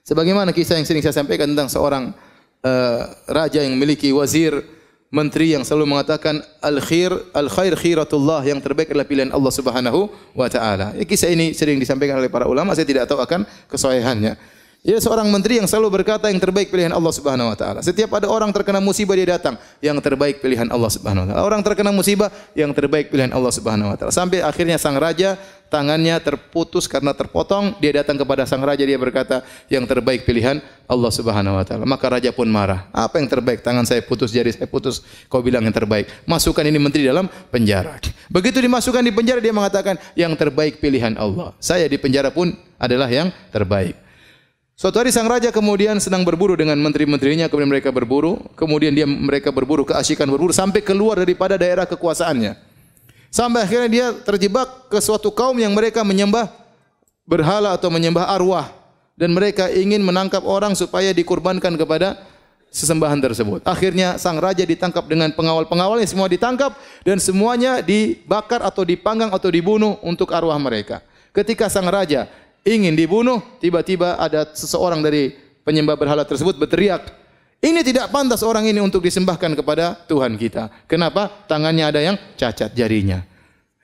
Sebagaimana kisah yang sering saya sampaikan tentang seorang raja yang memiliki wazir, menteri yang selalu mengatakan al-khair khiratullah, yang terbaik adalah pilihan Allah Subhanahu wa taala. Kisah ini sering disampaikan oleh para ulama, saya tidak tahu akan kesahihannya. Ia seorang menteri yang selalu berkata yang terbaik pilihan Allah Subhanahu wa taala. Setiap ada orang terkena musibah dia datang, yang terbaik pilihan Allah Subhanahu wa taala. Orang terkena musibah, yang terbaik pilihan Allah Subhanahu wa taala. Sampai akhirnya sang raja tangannya terputus karena terpotong, dia datang kepada sang raja, dia berkata, yang terbaik pilihan Allah Subhanahu wa taala. Maka raja pun marah. Apa yang terbaik? Tangan saya putus, jari saya putus, kau bilang yang terbaik. Masukkan ini menteri dalam penjara. Begitu dimasukkan di penjara, dia mengatakan, yang terbaik pilihan Allah. Saya di penjara pun adalah yang terbaik. Suatu hari sang raja kemudian sedang berburu dengan menteri-menterinya, kemudian mereka berburu, kemudian mereka berburu, keasyikan berburu sampai keluar daripada daerah kekuasaannya. Sampai akhirnya dia terjebak ke suatu kaum yang mereka menyembah berhala atau menyembah arwah, dan mereka ingin menangkap orang supaya dikurbankan kepada sesembahan tersebut. Akhirnya sang raja ditangkap dengan pengawal-pengawalnya, semua ditangkap dan semuanya dibakar atau dipanggang atau dibunuh untuk arwah mereka. Ketika sang raja ingin dibunuh, tiba-tiba ada seseorang dari penyembah berhala tersebut berteriak, ini tidak pantas orang ini untuk disembahkan kepada Tuhan kita. Kenapa? Tangannya ada yang cacat jarinya.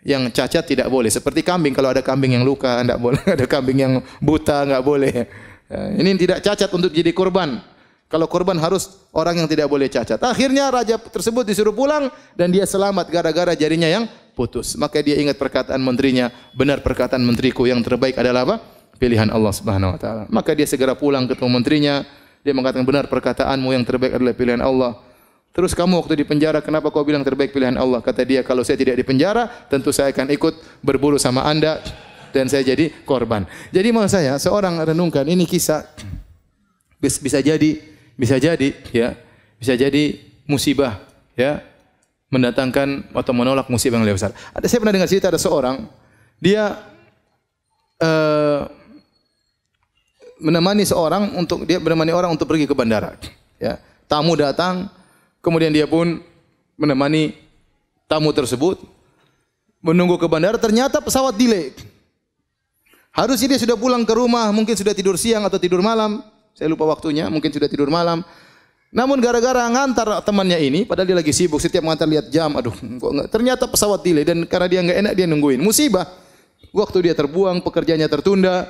Yang cacat tidak boleh. Seperti kambing, kalau ada kambing yang luka, tidak boleh. Ada kambing yang buta, tidak boleh. Ini tidak cacat untuk jadi korban. Kalau korban harus orang yang tidak boleh cacat. Akhirnya raja tersebut disuruh pulang dan dia selamat gara-gara jarinya yang putus. Maka dia ingat perkataan menterinya, benar perkataan menteriku, yang terbaik adalah apa? Pilihan Allah Subhanahu wa taala. Maka dia segera pulang ketemu menterinya, dia mengatakan, benar perkataanmu, yang terbaik adalah pilihan Allah. Terus kamu waktu di penjara, kenapa kau bilang terbaik pilihan Allah? Kata dia, kalau saya tidak di penjara, tentu saya akan ikut berburu sama Anda dan saya jadi korban. Jadi maksud saya, seorang renungkan ini kisah bisa jadi musibah, ya, mendatangkan atau menolak musibah yang lebih besar. Saya pernah dengar cerita ada seorang, dia menemani orang untuk pergi ke bandara. Ya, tamu datang, kemudian dia pun menemani tamu tersebut menunggu ke bandara. Ternyata pesawat delay. Harusnya dia sudah pulang ke rumah, mungkin sudah tidur siang atau tidur malam. Saya lupa waktunya, mungkin sudah tidur malam. Namun gara-gara ngantar temannya ini, padahal dia lagi sibuk, setiap ngantar lihat jam, aduh, ternyata pesawat delay, dan karena dia enggak enak dia nungguin. Musibah. Waktu dia terbuang, pekerjaannya tertunda.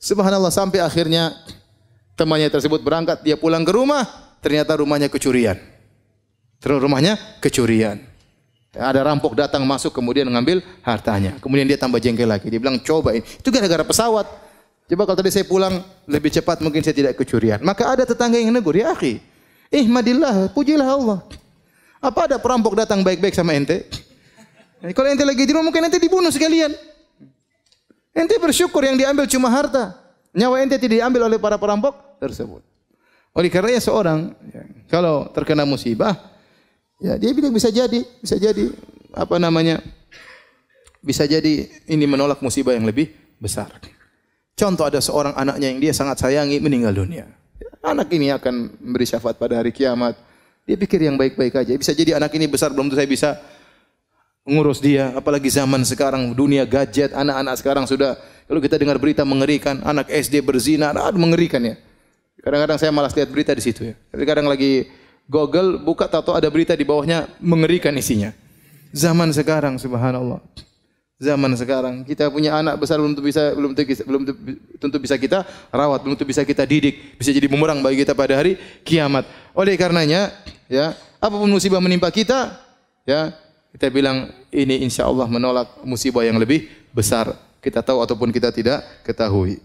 Subhanallah, sampai akhirnya temannya tersebut berangkat, dia pulang ke rumah, ternyata rumahnya kecurian. Ada rampok datang masuk kemudian mengambil hartanya. Kemudian dia tambah jengkel lagi. Dia bilang, coba ini. Itu gara-gara pesawat. Coba kalau tadi saya pulang lebih cepat mungkin saya tidak kecurian. Maka ada tetangga yang negur, ya akhi, ihmadillah, pujilah Allah. Apa ada perampok datang baik-baik sama ente? Kalau ente lagi di rumah mungkin ente dibunuh sekalian. Ente bersyukur yang diambil cuma harta. Nyawa ente tidak diambil oleh para perampok tersebut. Oleh karenanya seorang kalau terkena musibah, ya dia bilang bisa jadi bisa jadi ini menolak musibah yang lebih besar. Contoh, ada seorang anaknya yang dia sangat sayangi meninggal dunia. Anak ini akan memberi syafaat pada hari kiamat. Dia pikir yang baik-baik aja. Bisa jadi anak ini besar belum tentu saya bisa ngurus dia, apalagi zaman sekarang dunia gadget, anak-anak sekarang sudah, kalau kita dengar berita mengerikan, anak SD berzina, mengerikan ya. Kadang-kadang saya malas lihat berita di situ ya. Tapi kadang lagi Google buka tahu ada berita di bawahnya mengerikan isinya. Zaman sekarang subhanallah. Zaman sekarang kita punya anak besar belum tentu bisa kita rawat, belum tentu bisa kita didik, bisa jadi bumerang bagi kita pada hari kiamat. Oleh karenanya ya, apapun musibah menimpa kita, ya, kita bilang ini insya Allah menolak musibah yang lebih besar. Kita tahu ataupun kita tidak ketahui.